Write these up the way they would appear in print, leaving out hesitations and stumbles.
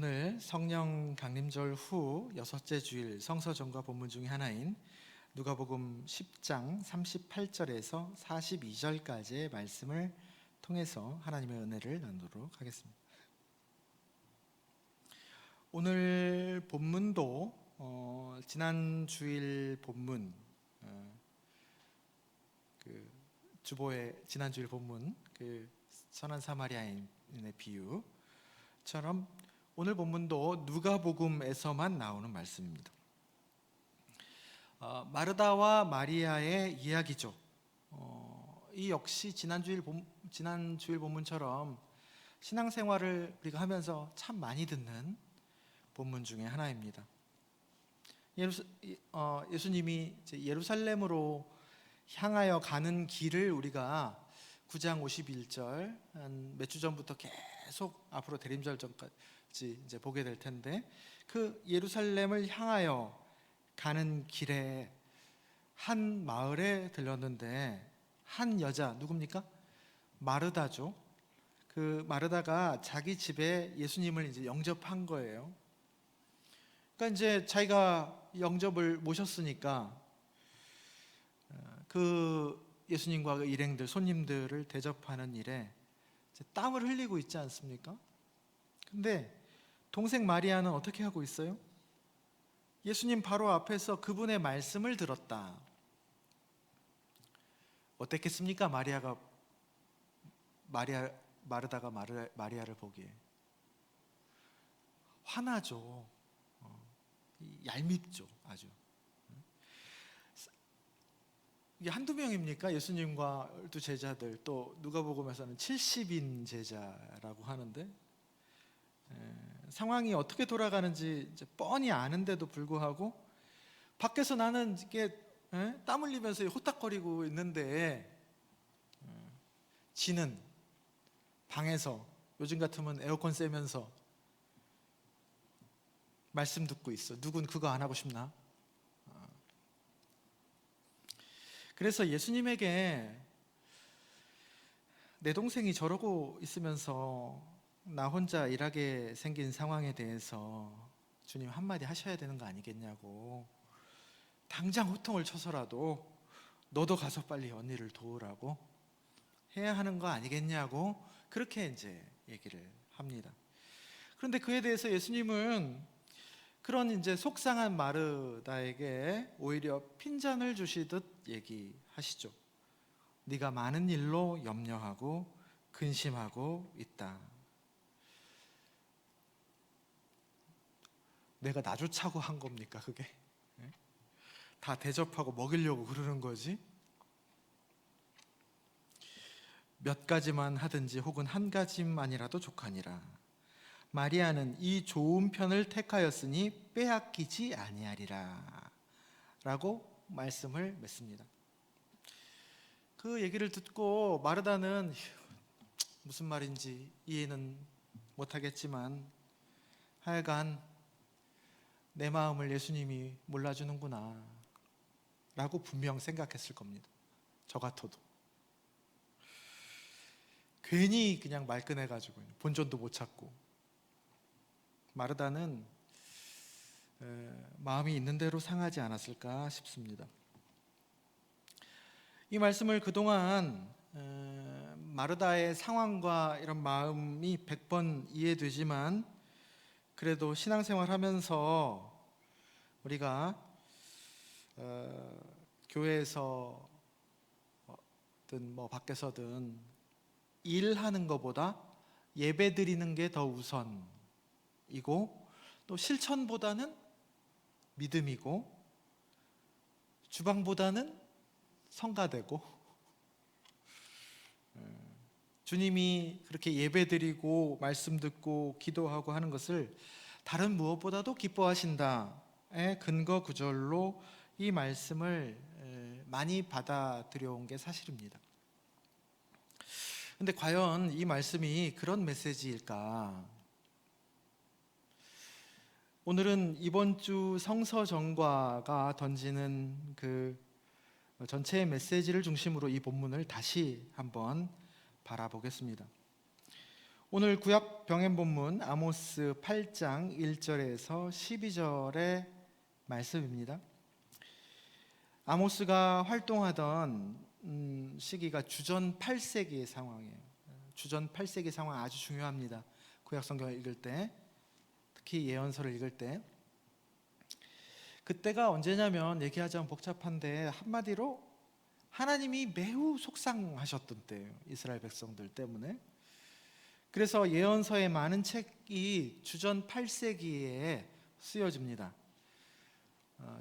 오늘 성령 강림절 후 여섯째 주일 성서전과 본문 중에 하나인 누가복음 10장 38절에서 42절까지의 말씀을 통해서 하나님의 은혜를 나누도록 하겠습니다. 오늘 본문도 지난 주일 본문 지난 주일 본문 선한 사마리아인의 비유처럼 오늘 본문도 누가복음에서만 나오는 말씀입니다. 마르다와 마리아의 이야기죠. 이 역시 지난 주일 본문처럼 신앙생활을 우리가 하면서 참 많이 듣는 본문 중에 하나입니다. 예수님이 예루살렘으로 향하여 가는 길을 우리가 9장 51절 몇 주 전부터 계속 앞으로 대림절 전까지 이제 보게 될 텐데, 그 예루살렘을 향하여 가는 길에 한 마을에 들렀는데 한 여자, 누굽니까? 마르다죠. 그 마르다가 자기 집에 예수님을 이제 영접한 거예요. 그러니까 이제 자기가 영접을 모셨으니까 그 예수님과 그 일행들, 손님들을 대접하는 일에 땀을 흘리고 있지 않습니까? 근데 동생 마리아는 어떻게 하고 있어요? 예수님 바로 앞에서 그분의 말씀을 들었다. 어땠겠습니까? 마르다가 마리아를 보기에 화나죠. 얄밉죠, 아주. 이게 한두 명입니까? 예수님과 12제자들, 또 누가복음에서는 70인 제자라고 하는데, 상황이 어떻게 돌아가는지 이제 뻔히 아는데도 불구하고 밖에서 나는 이게 땀 흘리면서 호딱거리고 있는데, 지는 방에서 요즘 같으면 에어컨 쐬면서 말씀 듣고 있어. 누군 그거 안 하고 싶나? 그래서 예수님에게 내 동생이 저러고 있으면서 나 혼자 일하게 생긴 상황에 대해서 주님 한마디 하셔야 되는 거 아니겠냐고, 당장 호통을 쳐서라도 너도 가서 빨리 언니를 도우라고 해야 하는 거 아니겠냐고, 그렇게 이제 얘기를 합니다. 그런데 그에 대해서 예수님은 그런 이제 속상한 마르다에게 오히려 핀잔을 주시듯 얘기하시죠. 네가 많은 일로 염려하고 근심하고 있다. 내가 나조차고 한 겁니까 그게? 다 대접하고 먹이려고 그러는 거지? 몇 가지만 하든지 혹은 한 가지만이라도 족하니라. 마리아는 이 좋은 편을 택하였으니 빼앗기지 아니하리라 라고 말씀을 맺습니다. 그 얘기를 듣고 마르다는 무슨 말인지 이해는 못하겠지만 하여간 내 마음을 예수님이 몰라주는구나 라고 분명 생각했을 겁니다. 저 같아도 괜히 그냥 말끝내가지고 본전도 못 찾고, 마르다는 마음이 있는 대로 상하지 않았을까 싶습니다. 이 말씀을 그동안 마르다의 상황과 이런 마음이 100번 이해되지만, 그래도 신앙생활 하면서 우리가 교회에서든 뭐 밖에서든 일하는 것보다 예배 드리는 게 더 우선이고, 또 실천보다는 믿음이고, 주방보다는 성가되고, 주님이 그렇게 예배 드리고 말씀 듣고 기도하고 하는 것을 다른 무엇보다도 기뻐하신다의 근거 구절로 이 말씀을 많이 받아들여온 게 사실입니다. 근데 과연 이 말씀이 그런 메시지일까? 오늘은 이번 주 성서정과가 던지는 그 전체의 메시지를 중심으로 이 본문을 다시 한번 바라보겠습니다. 오늘 구약 병행 본문 아모스 8장 1절에서 12절의 말씀입니다. 아모스가 활동하던 시기가 주전 8세기의 상황이에요. 주전 8세기 상황 아주 중요합니다. 구약 성경을 읽을 때, 특히 예언서를 읽을 때. 그때가 언제냐면 얘기하자면 복잡한데 한마디로 하나님이 매우 속상하셨던 때예요. 이스라엘 백성들 때문에. 그래서 예언서의 많은 책이 주전 8세기에 쓰여집니다.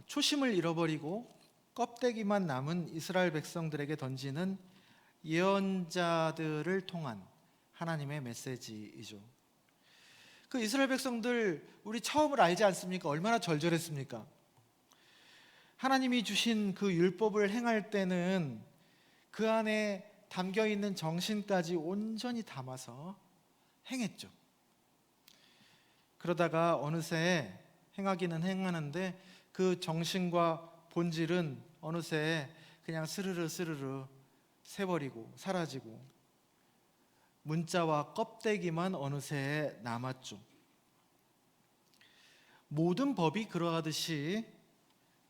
초심을 잃어버리고 껍데기만 남은 이스라엘 백성들에게 던지는 예언자들을 통한 하나님의 메시지이죠. 그 이스라엘 백성들 우리 처음을 알지 않습니까? 얼마나 절절했습니까? 하나님이 주신 그 율법을 행할 때는 그 안에 담겨있는 정신까지 온전히 담아서 행했죠. 그러다가 어느새 행하기는 행하는데 그 정신과 본질은 어느새 그냥 스르르 새버리고 사라지고 문자와 껍데기만 어느새 남았죠. 모든 법이 그러하듯이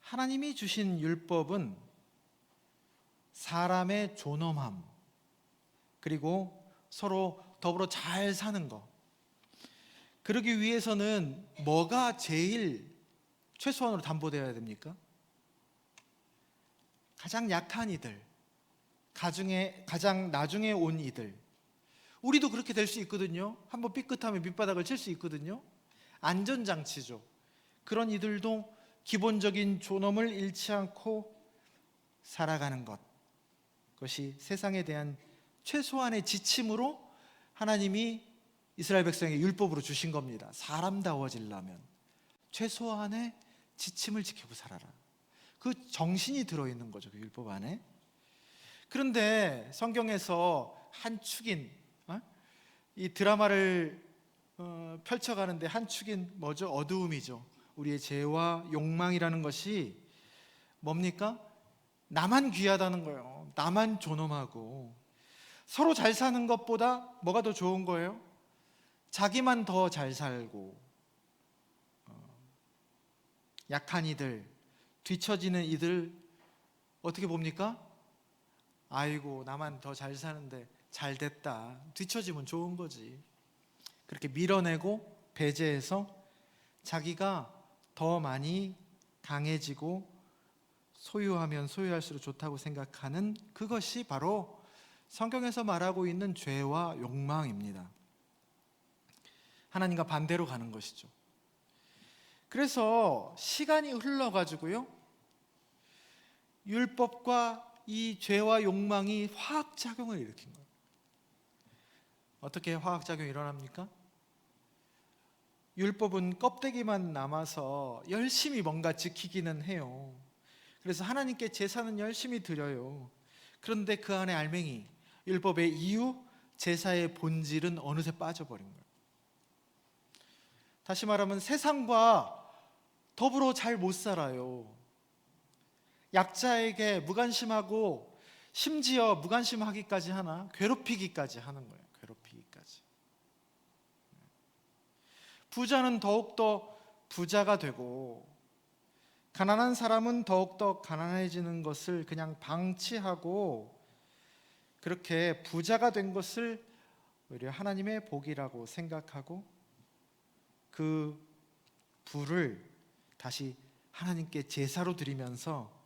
하나님이 주신 율법은 사람의 존엄함, 그리고 서로 더불어 잘 사는 것, 그러기 위해서는 뭐가 제일 최소한으로 담보되어야 됩니까? 가장 약한 이들, 가장 나중에 온 이들. 우리도 그렇게 될 수 있거든요. 한번 삐끗하면 밑바닥을 칠 수 있거든요. 안전장치죠. 그런 이들도 기본적인 존엄을 잃지 않고 살아가는 것, 그것이 세상에 대한 최소한의 지침으로 하나님이 이스라엘 백성에게 율법으로 주신 겁니다. 사람다워지려면 최소한의 지침을 지키고 살아라. 그 정신이 들어있는 거죠, 그 율법 안에. 그런데 성경에서 한 축인 이 드라마를 펼쳐가는데 한 축인 뭐죠? 어두움이죠. 우리의 죄와 욕망이라는 것이 뭡니까? 나만 귀하다는 거예요. 나만 존엄하고 서로 잘 사는 것보다 뭐가 더 좋은 거예요? 자기만 더 잘 살고 약한 이들, 뒤처지는 이들 어떻게 봅니까? 아이고 나만 더 잘 사는데 잘 됐다. 뒤처지면 좋은 거지. 그렇게 밀어내고 배제해서 자기가 더 많이 강해지고 소유하면 소유할수록 좋다고 생각하는 그것이 바로 성경에서 말하고 있는 죄와 욕망입니다. 하나님과 반대로 가는 것이죠. 그래서 시간이 흘러가지고요, 율법과 이 죄와 욕망이 화학작용을 일으킨 거예요. 어떻게 화학작용이 일어납니까? 율법은 껍데기만 남아서 열심히 뭔가 지키기는 해요. 그래서 하나님께 제사는 열심히 드려요. 그런데 그 안에 알맹이, 율법의 이유, 제사의 본질은 어느새 빠져버린 거예요. 다시 말하면 세상과 더불어 잘 못 살아요. 약자에게 무관심하고 심지어 무관심하기까지 하나, 괴롭히기까지 하는 거예요. 괴롭히기까지. 부자는 더욱더 부자가 되고 가난한 사람은 더욱더 가난해지는 것을 그냥 방치하고 그렇게 부자가 된 것을 오히려 하나님의 복이라고 생각하고 그 부를 다시 하나님께 제사로 드리면서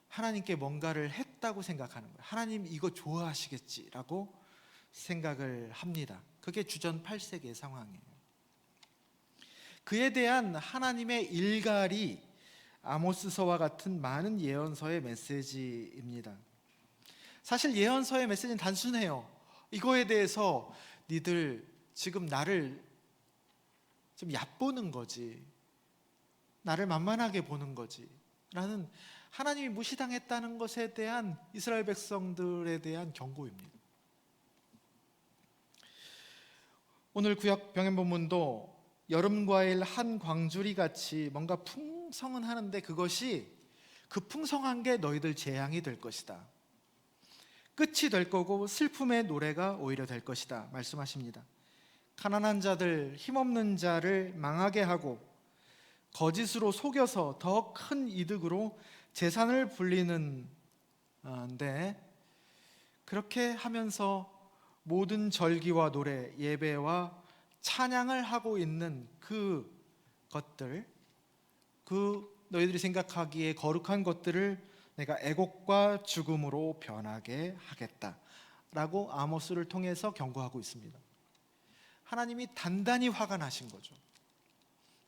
하나님께 뭔가를 했다고 생각하는 거예요. 하나님 이거 좋아하시겠지라고 생각을 합니다. 그게 주전 8세기의 상황이에요. 그에 대한 하나님의 일갈이 아모스서와 같은 많은 예언서의 메시지입니다. 사실 예언서의 메시지는 단순해요. 이거에 대해서 니들 지금 나를 좀 얕보는 거지, 나를 만만하게 보는 거지 라는 하나님이 무시당했다는 것에 대한 이스라엘 백성들에 대한 경고입니다. 오늘 구약 병행 본문도 여름 과일 한 광주리 같이 뭔가 풍성은 하는데 그것이 그 풍성한 게 너희들 재앙이 될 것이다. 끝이 될 거고 슬픔의 노래가 오히려 될 것이다 말씀하십니다. 가난한 자들, 힘없는 자를 망하게 하고 거짓으로 속여서 더 큰 이득으로 재산을 불리는데, 그렇게 하면서 모든 절기와 노래, 예배와 찬양을 하고 있는 그 것들, 그 너희들이 생각하기에 거룩한 것들을 내가 애곡과 죽음으로 변하게 하겠다라고 아모스를 통해서 경고하고 있습니다. 하나님이 단단히 화가 나신 거죠.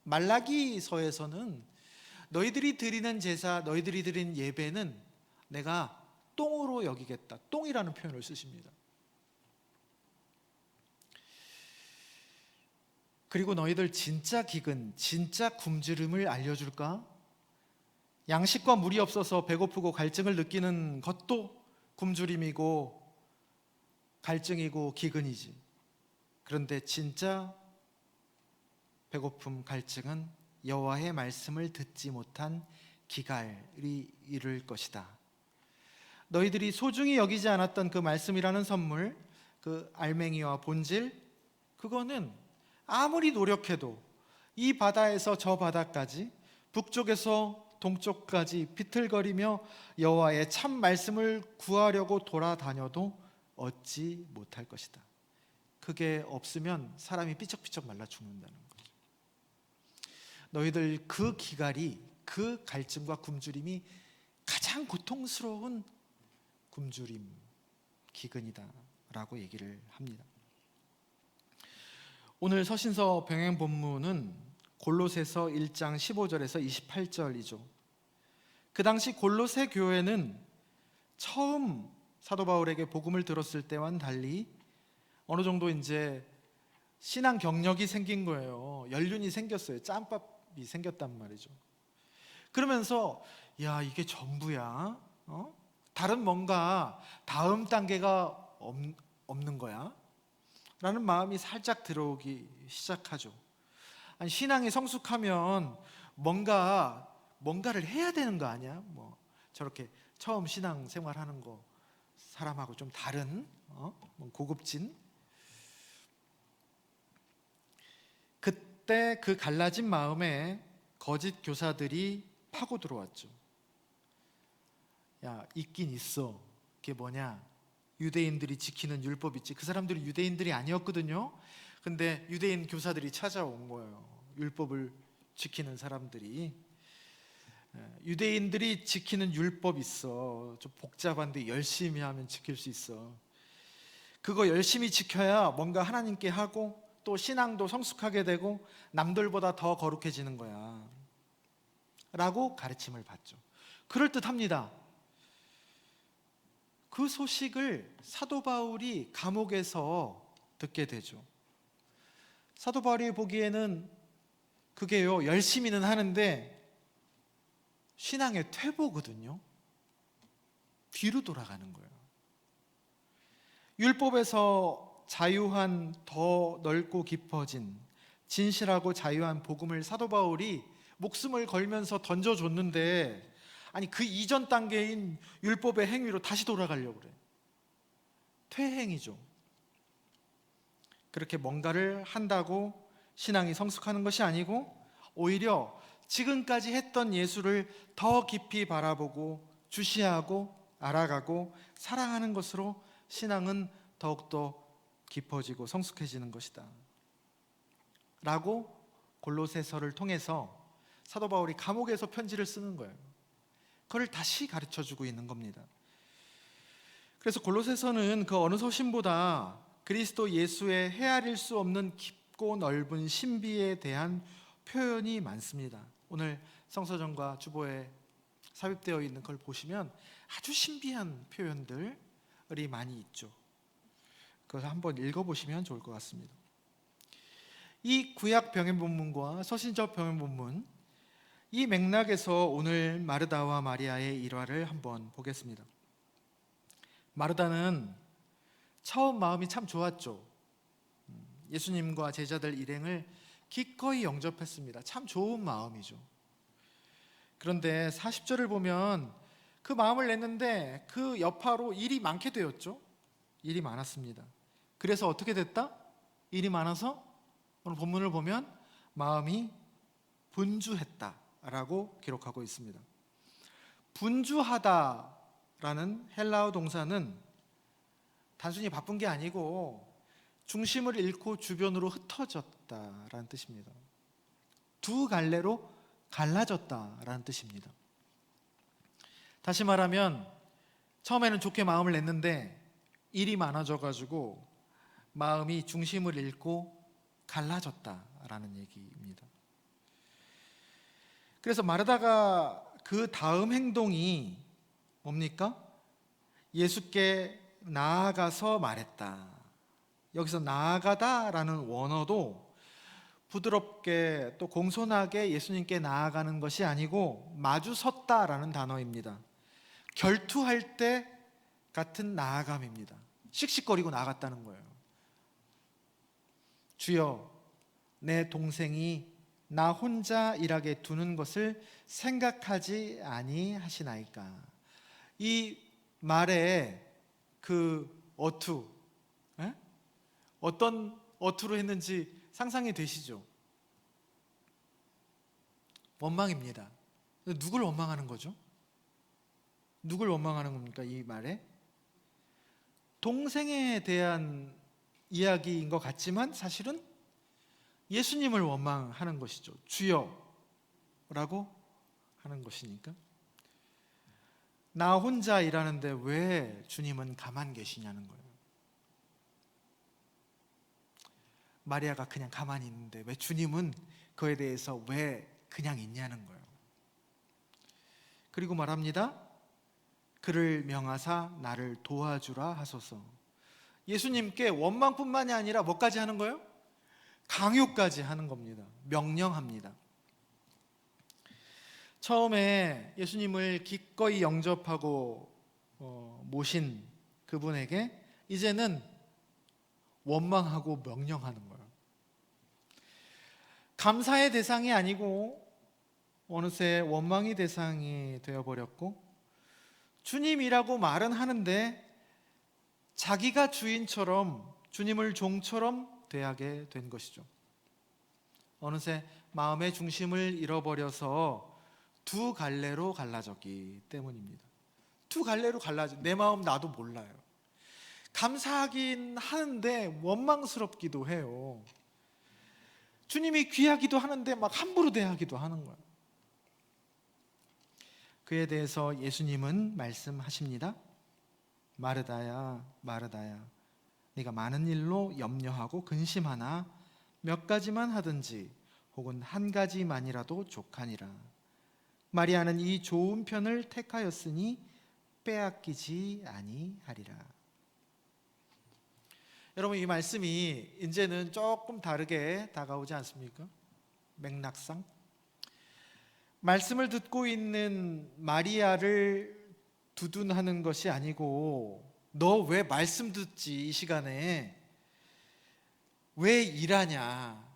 말라기서에서는 너희들이 드리는 제사, 너희들이 드리는 예배는 내가 똥으로 여기겠다, 똥이라는 표현을 쓰십니다. 그리고 너희들 진짜 기근, 진짜 굶주림을 알려줄까? 양식과 물이 없어서 배고프고 갈증을 느끼는 것도 굶주림이고 갈증이고 기근이지. 그런데 진짜 배고픔, 갈증은 여호와의 말씀을 듣지 못한 기갈이 이를 것이다. 너희들이 소중히 여기지 않았던 그 말씀이라는 선물, 그 알맹이와 본질, 그거는 아무리 노력해도 이 바다에서 저 바다까지, 북쪽에서 동쪽까지 비틀거리며 여호와의 참 말씀을 구하려고 돌아다녀도 얻지 못할 것이다. 그게 없으면 사람이 삐쩍삐쩍 말라 죽는다는 거죠. 너희들 그 기갈이, 그 갈증과 굶주림이 가장 고통스러운 굶주림, 기근이다 라고 얘기를 합니다. 오늘 서신서 병행 본문은 골로새서 1장 15절에서 28절이죠. 그 당시 골로새 교회는 처음 사도 바울에게 복음을 들었을 때와는 달리 어느 정도 이제 신앙 경력이 생긴 거예요. 연륜이 생겼어요. 짬밥이 생겼단 말이죠. 그러면서 야, 이게 전부야? 다른 뭔가 다음 단계가 없는 거야? 라는 마음이 살짝 들어오기 시작하죠. 아니, 신앙이 성숙하면 뭔가를 해야 되는 거 아니야? 뭐 저렇게 처음 신앙 생활하는 거 사람하고 좀 다른 고급진. 그때 그 갈라진 마음에 거짓 교사들이 파고 들어왔죠. 야, 있긴 있어. 그게 뭐냐? 유대인들이 지키는 율법 있지. 그 사람들이 유대인들이 아니었거든요. 근데 유대인 교사들이 찾아온 거예요. 율법을 지키는 사람들이. 유대인들이 지키는 율법 있어. 좀 복잡한데 열심히 하면 지킬 수 있어. 그거 열심히 지켜야 뭔가 하나님께 하고 또 신앙도 성숙하게 되고 남들보다 더 거룩해지는 거야 라고 가르침을 받죠. 그럴듯합니다. 그 소식을 사도 바울이 감옥에서 듣게 되죠. 사도 바울이 보기에는 그게요, 열심히는 하는데 신앙의 퇴보거든요. 뒤로 돌아가는 거예요. 율법에서 자유한 더 넓고 깊어진 진실하고 자유한 복음을 사도 바울이 목숨을 걸면서 던져줬는데, 아니 그 이전 단계인 율법의 행위로 다시 돌아가려고 그래. 퇴행이죠. 그렇게 뭔가를 한다고 신앙이 성숙하는 것이 아니고 오히려 지금까지 했던 예수를 더 깊이 바라보고 주시하고 알아가고 사랑하는 것으로 신앙은 더욱더 깊어지고 성숙해지는 것이다 라고 골로새서를 통해서 사도 바울이 감옥에서 편지를 쓰는 거예요. 그걸 다시 가르쳐주고 있는 겁니다. 그래서 골로새서는 그 어느 서신보다 그리스도 예수의 헤아릴 수 없는 깊고 넓은 신비에 대한 표현이 많습니다. 오늘 성서전과 주보에 삽입되어 있는 걸 보시면 아주 신비한 표현들이 많이 있죠. 그래서 한번 읽어보시면 좋을 것 같습니다. 이 구약 병행 본문과 서신적 병행 본문, 이 맥락에서 오늘 마르다와 마리아의 일화를 한번 보겠습니다. 마르다는 처음 마음이 참 좋았죠. 예수님과 제자들 일행을 기꺼이 영접했습니다. 참 좋은 마음이죠. 그런데 40절을 보면 그 마음을 냈는데 그 여파로 일이 많게 되었죠. 일이 많았습니다. 그래서 어떻게 됐다? 일이 많아서 오늘 본문을 보면 마음이 분주했다라고 기록하고 있습니다. 분주하다라는 헬라어 동사는 단순히 바쁜 게 아니고 중심을 잃고 주변으로 흩어졌다라는 뜻입니다. 두 갈래로 갈라졌다라는 뜻입니다. 다시 말하면 처음에는 좋게 마음을 냈는데 일이 많아져가지고 마음이 중심을 잃고 갈라졌다라는 얘기입니다. 그래서 마르다가 그 다음 행동이 뭡니까? 예수께 나아가서 말했다. 여기서 나아가다라는 원어도 부드럽게 또 공손하게 예수님께 나아가는 것이 아니고 마주 섰다라는 단어입니다. 결투할 때 같은 나아감입니다. 씩씩거리고 나아갔다는 거예요. 주여, 내 동생이 나 혼자 일하게 두는 것을 생각하지 아니하시나이까. 이 말에 그 어투, 어떤 어투로 했는지 상상이 되시죠? 원망입니다. 누굴 원망하는 거죠? 누굴 원망하는 겁니까? 이 말에 동생에 대한 이야기인 것 같지만 사실은 예수님을 원망하는 것이죠. 주여라고 하는 것이니까. 나 혼자 일하는데 왜 주님은 가만 계시냐는 거예요. 마리아가 그냥 가만히 있는데 왜 주님은 그에 대해서 왜 그냥 있냐는 거예요. 그리고 말합니다. 그를 명하사 나를 도와주라 하소서. 예수님께 원망뿐만이 아니라 뭐까지 하는 거예요? 강요까지 하는 겁니다. 명령합니다. 처음에 예수님을 기꺼이 영접하고 모신 그분에게 이제는 원망하고 명령하는 거예요. 감사의 대상이 아니고 어느새 원망의 대상이 되어버렸고, 주님이라고 말은 하는데 자기가 주인처럼, 주님을 종처럼 대하게 된 것이죠. 어느새 마음의 중심을 잃어버려서 두 갈래로 갈라졌기 때문입니다. 두 갈래로 갈라져. 내 마음 나도 몰라요. 감사하긴 하는데 원망스럽기도 해요. 주님이 귀하기도 하는데 막 함부로 대하기도 하는 거예요. 그에 대해서 예수님은 말씀하십니다. 마르다야, 마르다야, 네가 많은 일로 염려하고 근심하나 몇 가지만 하든지 혹은 한 가지만이라도 족하니라. 마리아는 이 좋은 편을 택하였으니 빼앗기지 아니하리라. 여러분, 이 말씀이 이제는 조금 다르게 다가오지 않습니까? 맥락상 말씀을 듣고 있는 마리아를 두둔하는 것이 아니고, 너 왜 말씀 듣지? 이 시간에 왜 일하냐?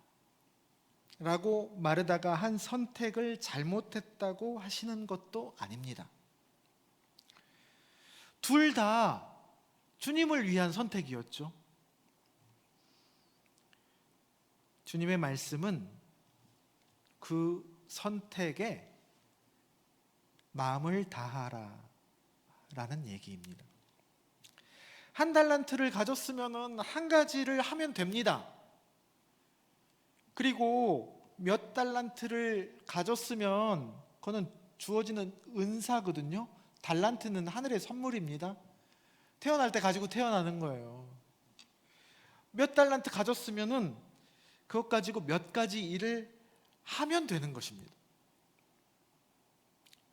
라고 마르다가 한 선택을 잘못했다고 하시는 것도 아닙니다. 둘 다 주님을 위한 선택이었죠. 주님의 말씀은 그 선택에 마음을 다하라 라는 얘기입니다. 한 달란트를 가졌으면 한 가지를 하면 됩니다. 그리고 몇 달란트를 가졌으면 그거는 주어지는 은사거든요. 달란트는 하늘의 선물입니다. 태어날 때 가지고 태어나는 거예요. 몇 달란트 가졌으면은 그것 가지고 몇 가지 일을 하면 되는 것입니다.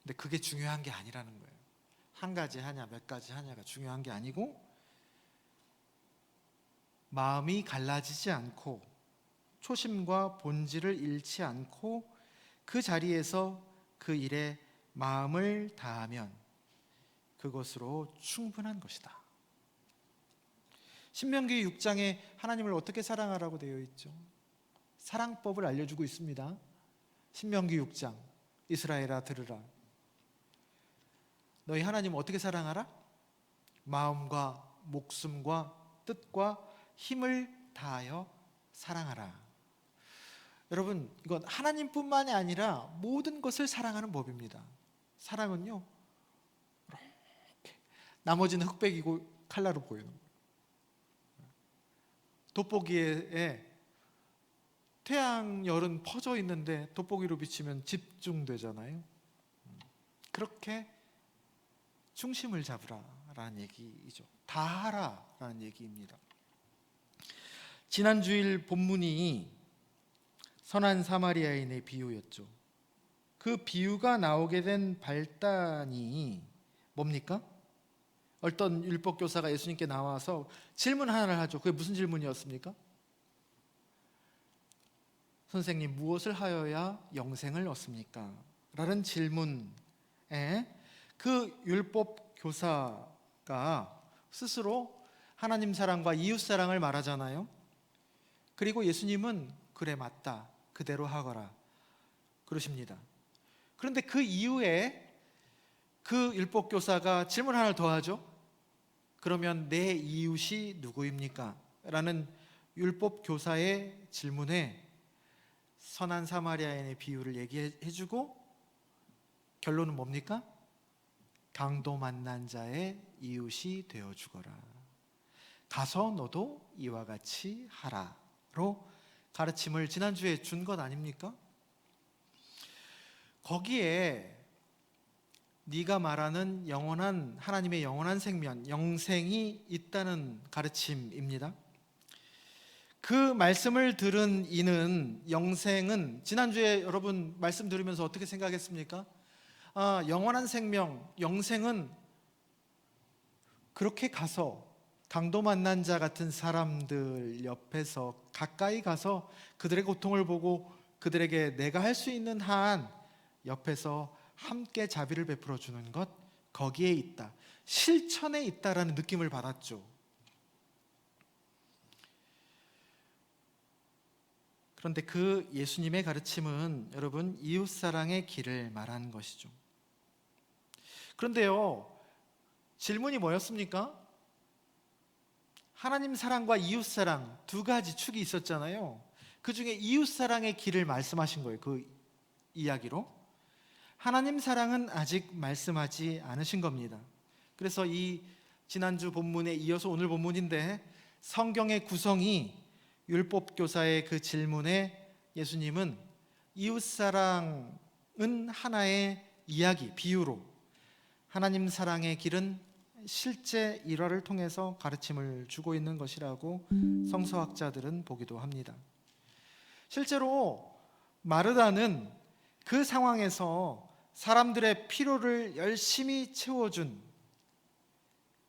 근데 그게 중요한 게 아니라는 거예요. 한 가지 하냐 몇 가지 하냐가 중요한 게 아니고, 마음이 갈라지지 않고 초심과 본질을 잃지 않고 그 자리에서 그 일에 마음을 다하면 그것으로 충분한 것이다. 신명기 6장에 하나님을 어떻게 사랑하라고 되어 있죠? 사랑법을 알려주고 있습니다. 신명기 6장, 이스라엘아 들으라. 너희 하나님 어떻게 사랑하라? 마음과 목숨과 뜻과 힘을 다하여 사랑하라. 여러분, 이건 하나님뿐만이 아니라 모든 것을 사랑하는 법입니다. 사랑은요, 이렇게 나머지는 흑백이고 칼라로 보이는 거예요. 돋보기에 태양열은 퍼져 있는데 돋보기로 비치면 집중되잖아요. 그렇게 중심을 잡으라라는 얘기이죠. 다하라라는 얘기입니다. 지난 주일 본문이 선한 사마리아인의 비유였죠. 그 비유가 나오게 된 발단이 뭡니까? 어떤 율법교사가 예수님께 나와서 질문 하나를 하죠. 그게 무슨 질문이었습니까? 선생님, 무엇을 하여야 영생을 얻습니까? 라는 질문에 그 율법교사가 스스로 하나님 사랑과 이웃 사랑을 말하잖아요. 그리고 예수님은 그래, 맞다, 그대로 하거라 그러십니다. 그런데 그 이후에 그 율법교사가 질문 하나를 더 하죠. 그러면 내 이웃이 누구입니까? 라는 율법교사의 질문에 선한 사마리아인의 비유를 얘기해주고 결론은 뭡니까? 강도 만난 자의 이웃이 되어주거라. 가서 너도 이와 같이 하라로 가르침을 지난주에 준 것 아닙니까? 거기에 네가 말하는 영원한 하나님의 영원한 생명, 영생이 있다는 가르침입니다. 그 말씀을 들은 이는 영생은 지난주에 여러분 말씀 들으면서 어떻게 생각했습니까? 영원한 생명, 영생은 그렇게 가서 강도 만난 자 같은 사람들 옆에서 가까이 가서 그들의 고통을 보고 그들에게 내가 할 수 있는 한 옆에서 함께 자비를 베풀어 주는 것, 거기에 있다, 실천에 있다라는 느낌을 받았죠. 그런데 그 예수님의 가르침은 여러분 이웃사랑의 길을 말하는 것이죠. 그런데요, 질문이 뭐였습니까? 하나님 사랑과 이웃 사랑 두 가지 축이 있었잖아요. 그 중에 이웃 사랑의 길을 말씀하신 거예요. 그 이야기로 하나님 사랑은 아직 말씀하지 않으신 겁니다. 그래서 이 지난주 본문에 이어서 오늘 본문인데 성경의 구성이 율법교사의 그 질문에 예수님은 이웃 사랑은 하나의 이야기, 비유로 하나님 사랑의 길은 실제 일화를 통해서 가르침을 주고 있는 것이라고 성서학자들은 보기도 합니다. 실제로 마르다는 그 상황에서 사람들의 필요를 열심히 채워준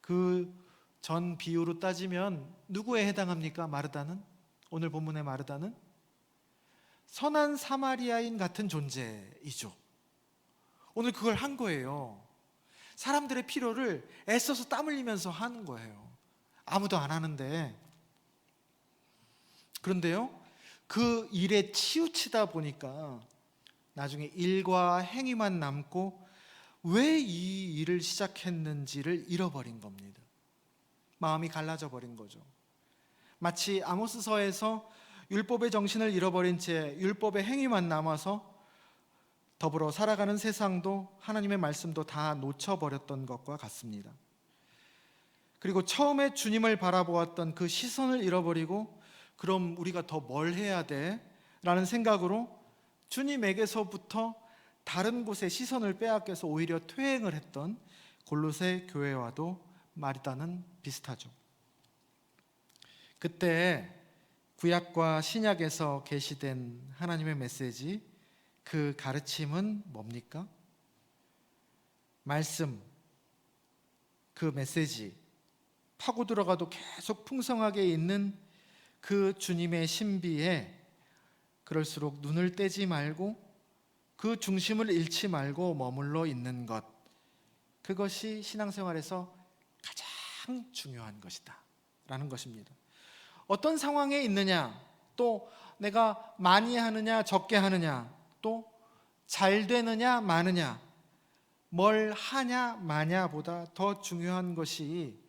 그 전 비유로 따지면 누구에 해당합니까? 마르다는, 오늘 본문의 마르다는 선한 사마리아인 같은 존재이죠. 오늘 그걸 한 거예요. 사람들의 필요를 애써서 땀 흘리면서 하는 거예요. 아무도 안 하는데. 그런데요, 그 일에 치우치다 보니까 나중에 일과 행위만 남고 왜 이 일을 시작했는지를 잃어버린 겁니다. 마음이 갈라져 버린 거죠. 마치 아모스서에서 율법의 정신을 잃어버린 채 율법의 행위만 남아서 더불어 살아가는 세상도 하나님의 말씀도 다 놓쳐버렸던 것과 같습니다. 그리고 처음에 주님을 바라보았던 그 시선을 잃어버리고 그럼 우리가 더 뭘 해야 돼? 라는 생각으로 주님에게서부터 다른 곳에 시선을 빼앗겨서 오히려 퇴행을 했던 골로새 교회와도 마르다는 비슷하죠. 그때 구약과 신약에서 계시된 하나님의 메시지, 그 가르침은 뭡니까? 말씀, 그 메시지, 파고 들어가도 계속 풍성하게 있는 그 주님의 신비에 그럴수록 눈을 떼지 말고 그 중심을 잃지 말고 머물러 있는 것, 그것이 신앙생활에서 가장 중요한 것이다 라는 것입니다. 어떤 상황에 있느냐, 또 내가 많이 하느냐 적게 하느냐, 또 잘 되느냐 마느냐, 뭘 하냐 마냐보다 더 중요한 것이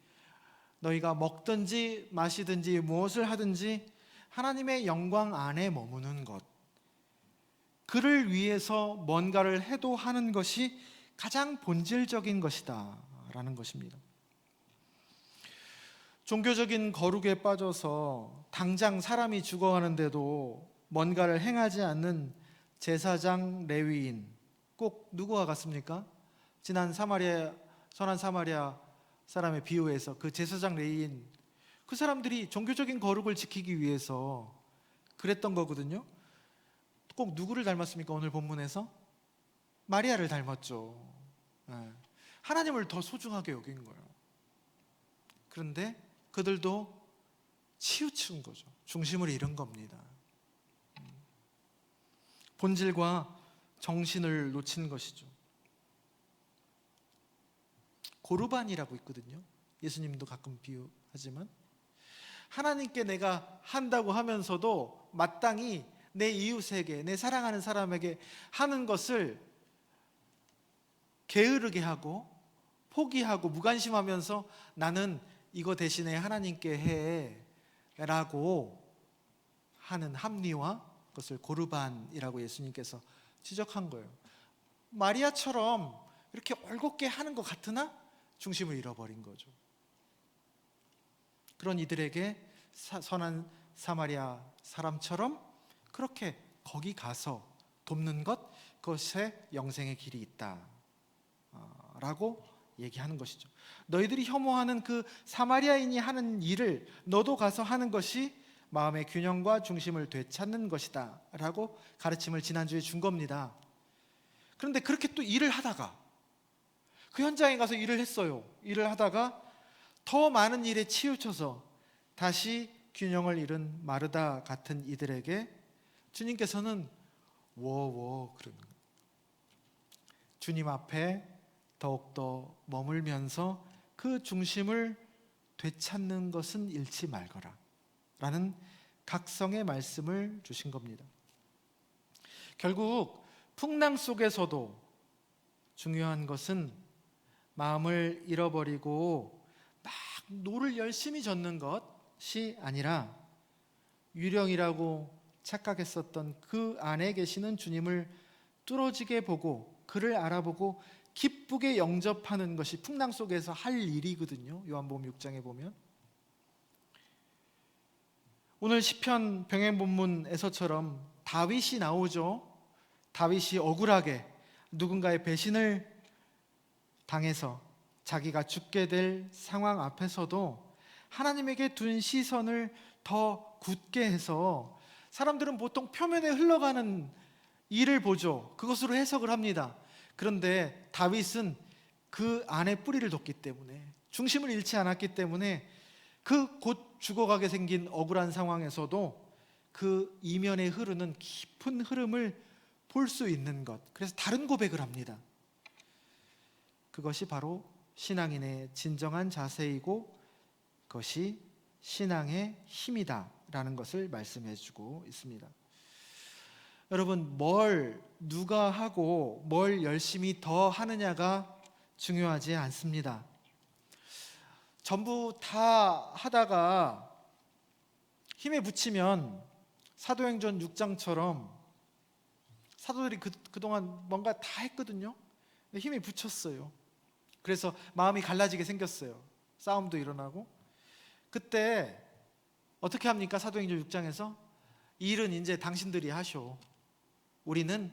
너희가 먹든지 마시든지 무엇을 하든지 하나님의 영광 안에 머무는 것, 그를 위해서 뭔가를 해도 하는 것이 가장 본질적인 것이다 라는 것입니다. 종교적인 거룩에 빠져서 당장 사람이 죽어가는데도 뭔가를 행하지 않는 제사장 레위인, 꼭 누구와 같습니까? 지난 선한 사마리아 사람의 비유에서 그 제사장 레위인, 그 사람들이 종교적인 거룩을 지키기 위해서 그랬던 거거든요. 꼭 누구를 닮았습니까? 오늘 본문에서 마리아를 닮았죠. 하나님을 더 소중하게 여긴 거예요. 그런데 그들도 치우친 거죠. 중심을 잃은 겁니다. 본질과 정신을 놓친 것이죠. 고르반이라고 있거든요. 예수님도 가끔 비유하지만 하나님께 내가 한다고 하면서도 마땅히 내 이웃에게, 내 사랑하는 사람에게 하는 것을 게으르게 하고 포기하고 무관심하면서 나는 이거 대신에 하나님께 해 라고 하는 합리화, 그것을 고르반이라고 예수님께서 지적한 거예요. 마리아처럼 이렇게 올곧게 하는 것 같으나 중심을 잃어버린 거죠. 그런 이들에게 선한 사마리아 사람처럼 그렇게 거기 가서 돕는 것, 그것에 영생의 길이 있다 라고 얘기하는 것이죠. 너희들이 혐오하는 그 사마리아인이 하는 일을 너도 가서 하는 것이 마음의 균형과 중심을 되찾는 것이다 라고 가르침을 지난주에 준 겁니다. 그런데 그렇게 또 일을 하다가 그 현장에 가서 일을 했어요. 일을 하다가 더 많은 일에 치우쳐서 다시 균형을 잃은 마르다 같은 이들에게 주님께서는 워워 그러는 거예요. 주님 앞에 더욱더 머물면서 그 중심을 되찾는 것은 잃지 말거라 라는 각성의 말씀을 주신 겁니다. 결국 풍랑 속에서도 중요한 것은 마음을 잃어버리고 막 노를 열심히 젓는 것이 아니라 유령이라고 착각했었던 그 안에 계시는 주님을 뚫어지게 보고 그를 알아보고 기쁘게 영접하는 것이 풍랑 속에서 할 일이거든요. 요한복음 6장에 보면 오늘 시편 병행 본문에서처럼 다윗이 나오죠. 다윗이 억울하게 누군가의 배신을 당해서 자기가 죽게 될 상황 앞에서도 하나님에게 둔 시선을 더 굳게 해서 사람들은 보통 표면에 흘러가는 일을 보죠. 그것으로 해석을 합니다. 그런데 다윗은 그 안에 뿌리를 뒀기 때문에, 중심을 잃지 않았기 때문에 그 곧 죽어가게 생긴 억울한 상황에서도 그 이면에 흐르는 깊은 흐름을 볼 수 있는 것, 그래서 다른 고백을 합니다. 그것이 바로 신앙인의 진정한 자세이고 그것이 신앙의 힘이다 라는 것을 말씀해 주고 있습니다. 여러분, 뭘 누가 하고 뭘 열심히 더 하느냐가 중요하지 않습니다. 전부 다 하다가 힘에 부치면 사도행전 6장처럼 사도들이 그동안 뭔가 다 했거든요. 힘에 부쳤어요. 그래서 마음이 갈라지게 생겼어요. 싸움도 일어나고. 그때 어떻게 합니까? 사도행전 6장에서 이 일은 이제 당신들이 하쇼. 우리는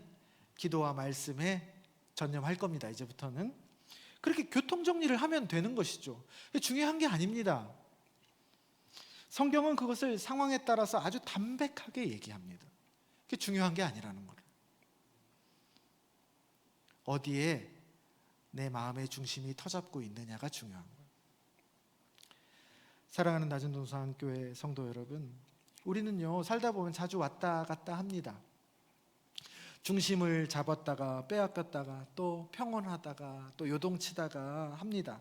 기도와 말씀에 전념할 겁니다. 이제부터는. 그렇게 교통정리를 하면 되는 것이죠. 중요한 게 아닙니다. 성경은 그것을 상황에 따라서 아주 담백하게 얘기합니다. 그게 중요한 게 아니라는 거예요. 어디에 내 마음의 중심이 터잡고 있느냐가 중요한 거예요. 사랑하는 낮은동산교회 성도 여러분, 우리는요 살다 보면 자주 왔다 갔다 합니다. 중심을 잡았다가 빼앗겼다가 또 평온하다가 또 요동치다가 합니다.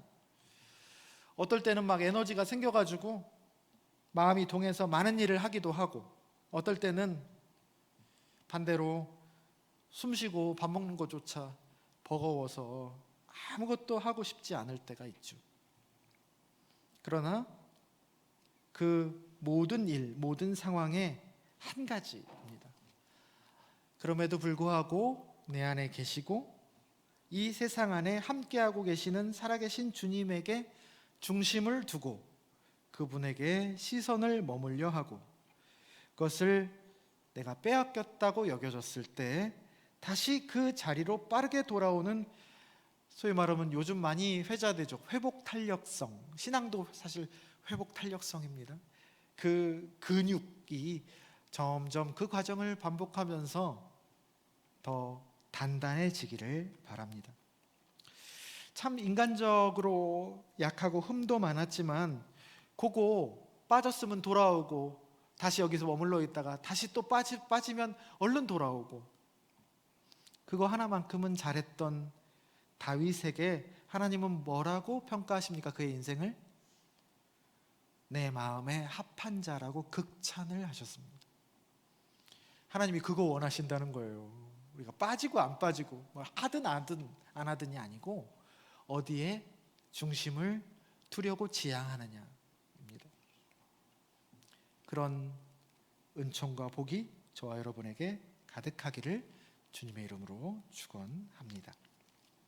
어떨 때는 막 에너지가 생겨가지고 마음이 동해서 많은 일을 하기도 하고, 어떨 때는 반대로 숨쉬고 밥 먹는 것조차 버거워서 아무것도 하고 싶지 않을 때가 있죠. 그러나 그 모든 일, 모든 상황의 한 가지입니다. 그럼에도 불구하고 내 안에 계시고 이 세상 안에 함께하고 계시는 살아계신 주님에게 중심을 두고 그분에게 시선을 머물려 하고 그것을 내가 빼앗겼다고 여겨졌을 때 다시 그 자리로 빠르게 돌아오는, 소위 말하면 요즘 많이 회자되죠. 회복 탄력성. 신앙도 사실 회복 탄력성입니다. 그 근육이 점점 그 과정을 반복하면서 더 단단해지기를 바랍니다. 참 인간적으로 약하고 흠도 많았지만 그거 빠졌으면 돌아오고 다시 여기서 머물러 있다가 다시 또 빠지면 얼른 돌아오고, 그거 하나만큼은 잘했던 다윗에게 하나님은 뭐라고 평가하십니까? 그의 인생을 내 마음에 합한 자라고 극찬을 하셨습니다. 하나님이 그거 원하신다는 거예요. 우리가 빠지고 안 빠지고 뭐 하든 안 하든이 아니고 어디에 중심을 두려고 지향하느냐입니다. 그런 은총과 복이 저와 여러분에게 가득하기를 주님의 이름으로 축원합니다.